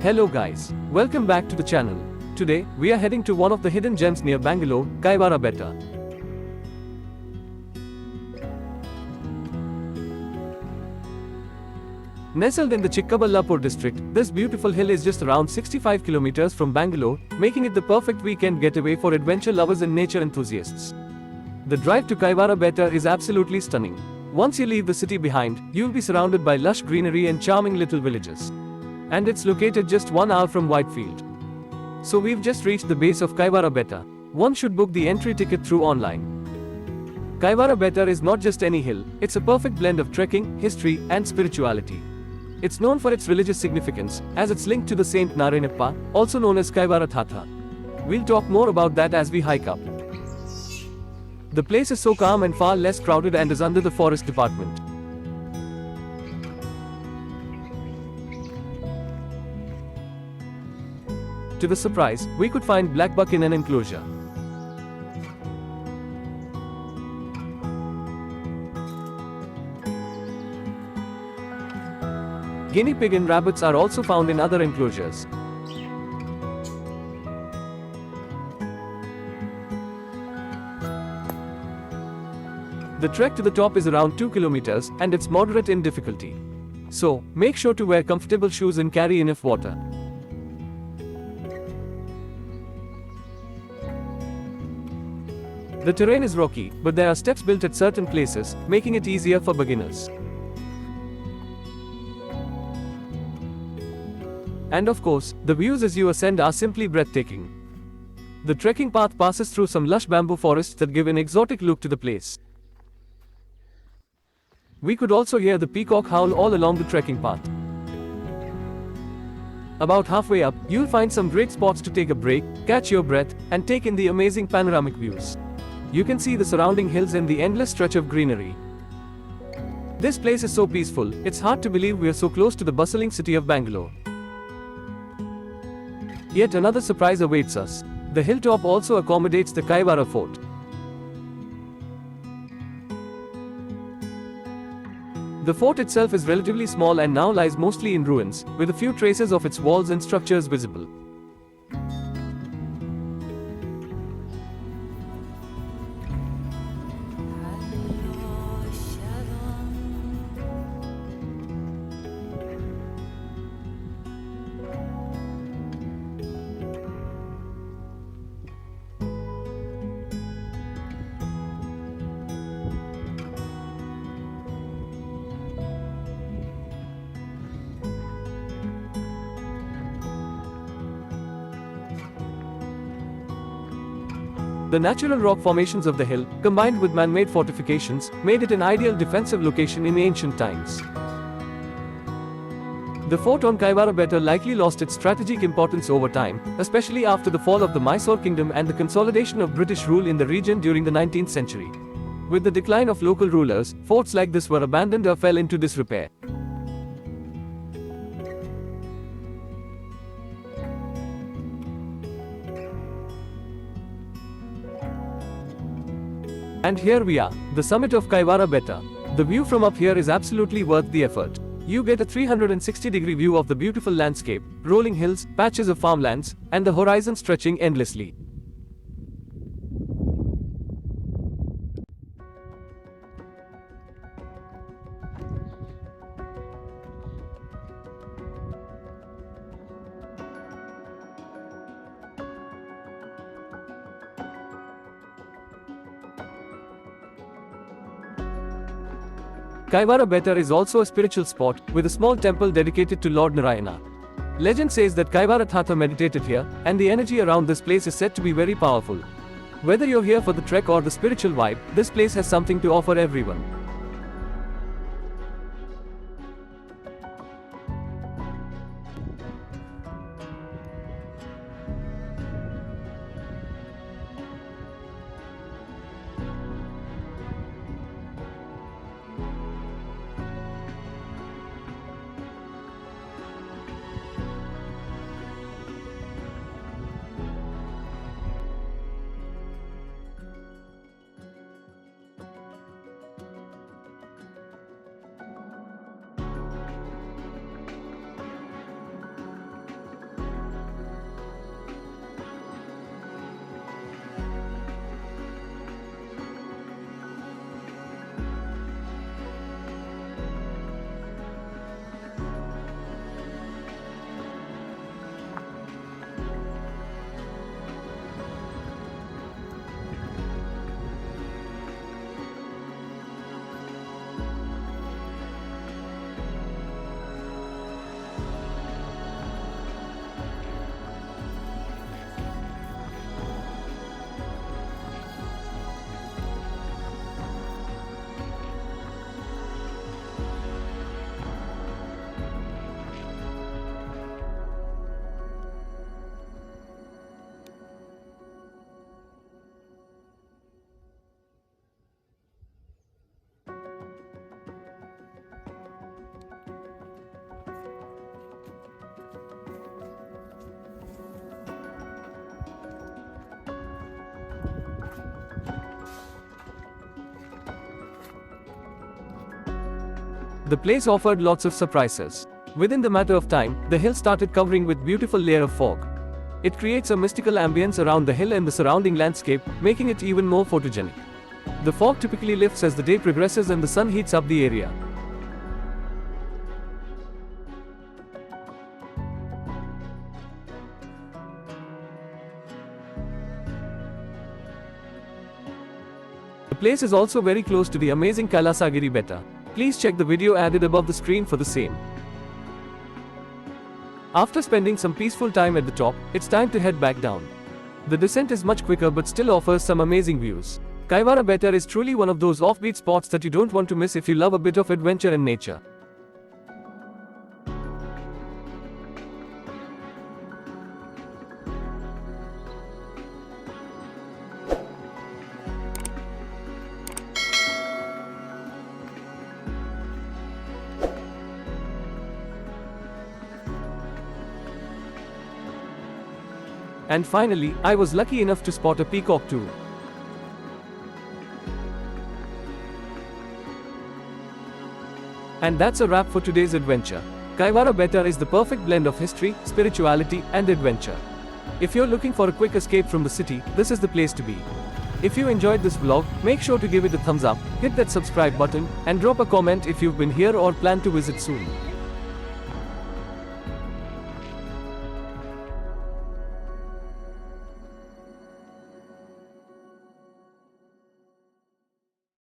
Hello guys, welcome back to the channel. Today, we are heading to one of the hidden gems near Bangalore, Kaiwara Betta. Nestled in the Chikkaballapur district, this beautiful hill is just around 65 kilometers from Bangalore, making it the perfect weekend getaway for adventure lovers and nature enthusiasts. The drive to Kaiwara Betta is absolutely stunning. Once you leave the city behind, you'll be surrounded by lush greenery and charming little villages. And it's located just 1 hour from Whitefield. So we've just reached the base of Kaiwara Betta. One should book the entry ticket through online. Kaiwara Betta is not just any hill, it's a perfect blend of trekking, history, and spirituality. It's known for its religious significance, as it's linked to the Saint Narayanappa, also known as Kaiwara Thatha. We'll talk more about that as we hike up. The place is so calm and far less crowded and is under the forest department. To the surprise, we could find black buck in an enclosure. Guinea pig and rabbits are also found in other enclosures. The trek to the top is around 2 kilometers and it's moderate in difficulty. So, make sure to wear comfortable shoes and carry enough water. The terrain is rocky, but there are steps built at certain places, making it easier for beginners. And of course, the views as you ascend are simply breathtaking. The trekking path passes through some lush bamboo forests that give an exotic look to the place. We could also hear the peacock howl all along the trekking path. About halfway up, you'll find some great spots to take a break, catch your breath, and take in the amazing panoramic views. You can see the surrounding hills and the endless stretch of greenery. This place is so peaceful, it's hard to believe we are so close to the bustling city of Bangalore. Yet another surprise awaits us. The hilltop also accommodates the Kaiwara fort. The fort itself is relatively small and now lies mostly in ruins, with a few traces of its walls and structures visible. The natural rock formations of the hill, combined with man-made fortifications, made it an ideal defensive location in ancient times. The fort on Kaiwara Betta likely lost its strategic importance over time, especially after the fall of the Mysore kingdom and the consolidation of British rule in the region during the 19th century. With the decline of local rulers, forts like this were abandoned or fell into disrepair. And here we are, the summit of Kaiwara Betta. The view from up here is absolutely worth the effort. You get a 360-degree view of the beautiful landscape, rolling hills, patches of farmlands, and the horizon stretching endlessly. Kaiwara Betta is also a spiritual spot, with a small temple dedicated to Lord Narayana. Legend says that Kaiwara Thatha meditated here, and the energy around this place is said to be very powerful. Whether you're here for the trek or the spiritual vibe, this place has something to offer everyone. The place offered lots of surprises. Within the matter of time, the hill started covering with beautiful layer of fog. It creates a mystical ambience around the hill and the surrounding landscape, making it even more photogenic. The fog typically lifts as the day progresses and the sun heats up the area. The place is also very close to the amazing Kaiwara Betta. Please check the video added above the screen for the same. After spending some peaceful time at the top, it's time to head back down. The descent is much quicker but still offers some amazing views. Kaiwara Betta is truly one of those offbeat spots that you don't want to miss if you love a bit of adventure and nature. And finally, I was lucky enough to spot a peacock too. And that's a wrap for today's adventure. Kaiwara Betta is the perfect blend of history, spirituality, and adventure. If you're looking for a quick escape from the city, this is the place to be. If you enjoyed this vlog, make sure to give it a thumbs up, hit that subscribe button, and drop a comment if you've been here or plan to visit soon.